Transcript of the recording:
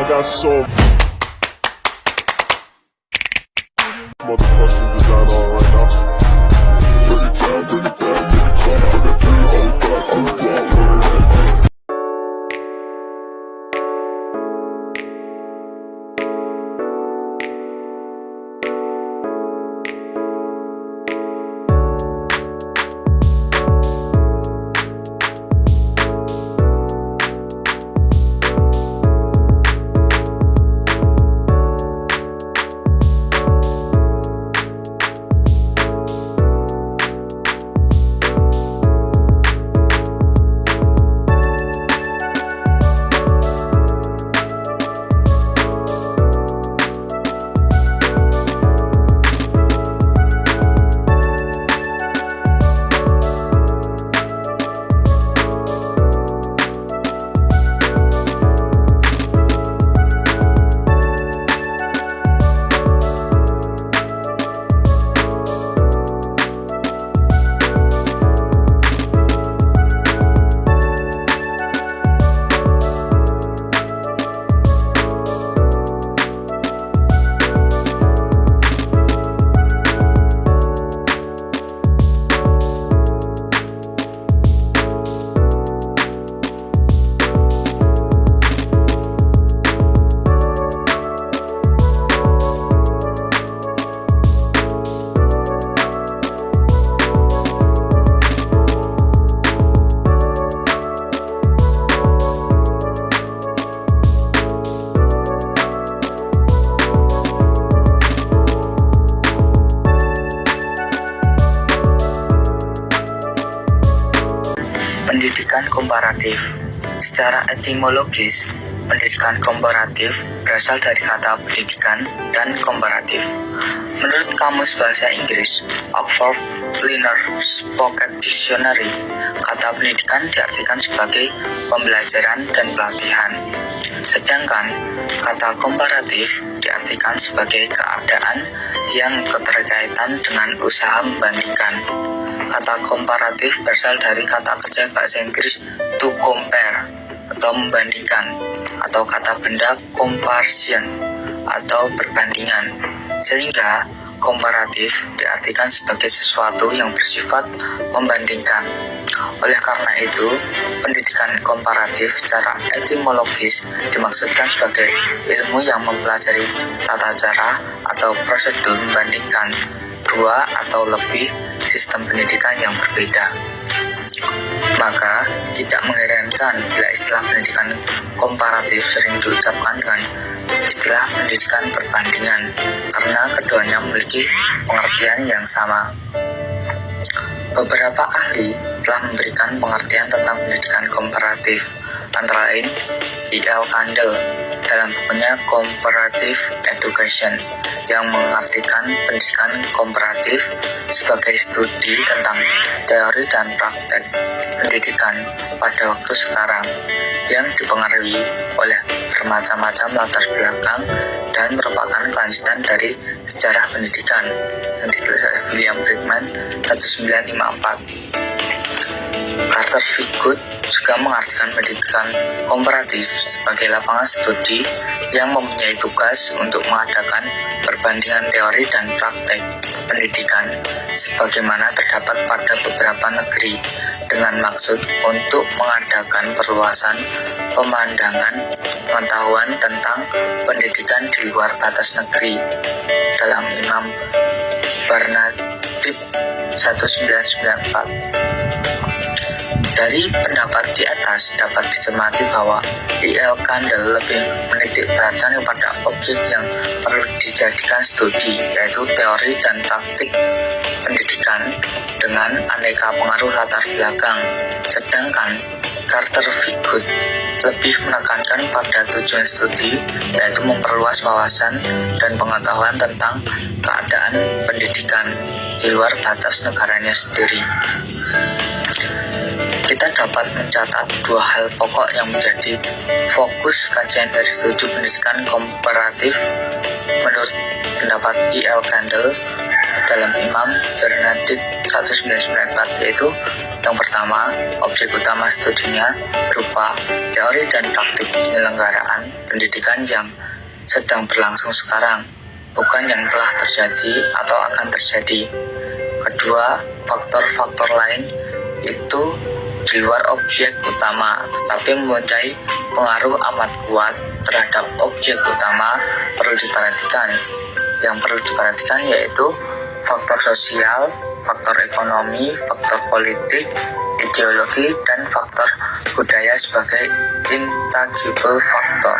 got some motherfucking design on right now. Bring it down, bring it down, bring it down. I got 3 old guys to walk. Pendidikan komparatif. Secara etimologis, pendidikan komparatif berasal dari kata pendidikan dan komparatif. Menurut Kamus Bahasa Inggris, Oxford Learner's Pocket Dictionary, kata pendidikan diartikan sebagai pembelajaran dan pelatihan. Sedangkan kata komparatif diartikan sebagai keadaan yang keterkaitan dengan usaha membandingkan. Kata komparatif berasal dari kata kerja bahasa Inggris to compare atau membandingkan, atau kata benda comparison atau perbandingan, sehingga komparatif diartikan sebagai sesuatu yang bersifat membandingkan. Oleh karena itu, pendidikan komparatif secara etimologis dimaksudkan sebagai ilmu yang mempelajari tata cara atau prosedur membandingkan dua atau lebih sistem pendidikan yang berbeda. Maka, tidak mengherankan bila istilah pendidikan komparatif sering diucapkan dengan istilah pendidikan perbandingan, karena keduanya memiliki pengertian yang sama. Beberapa ahli telah memberikan pengertian tentang pendidikan komparatif, antara lain E.L. Kandel dalam bukunya Comparative Education, yang mengartikan pendidikan komparatif sebagai studi tentang teori dan praktek pendidikan pada waktu sekarang yang dipengaruhi oleh bermacam-macam latar belakang dan merupakan kelanjutan dari sejarah pendidikan yang ditulis oleh William Friedman 1954. Carter V. Good juga mengartikan pendidikan komparatif sebagai lapangan studi yang mempunyai tugas untuk mengadakan perbandingan teori dan praktek pendidikan sebagaimana terdapat pada beberapa negeri, dengan maksud untuk mengadakan perluasan pemandangan pengetahuan tentang pendidikan di luar batas negeri. Dalam Imam Barnadib 1994. Dari pendapat di atas dapat dicermati bahwa E.L. Kandel lebih menitik beratkan kepada objek yang perlu dijadikan studi, yaitu teori dan praktik pendidikan dengan aneka pengaruh latar belakang. Sedangkan Carter V. Good lebih menekankan pada tujuan studi, yaitu memperluas wawasan dan pengetahuan tentang keadaan pendidikan di luar batas negaranya sendiri. Kita dapat mencatat dua hal pokok yang menjadi fokus kajian dari studi pendidikan komparatif menurut pendapat E.L. Kandel dalam Imam Bernadette 1994, yaitu Yang pertama, objek utama studinya berupa teori dan praktik penyelenggaraan pendidikan yang sedang berlangsung sekarang, bukan yang telah terjadi atau akan terjadi. Kedua, faktor-faktor lain itu di luar objek utama, tetapi mempunyai pengaruh amat kuat terhadap objek utama perlu diperhatikan. Yang perlu diperhatikan yaitu faktor sosial, faktor ekonomi, faktor politik, ideologi, dan faktor budaya sebagai intangible factor.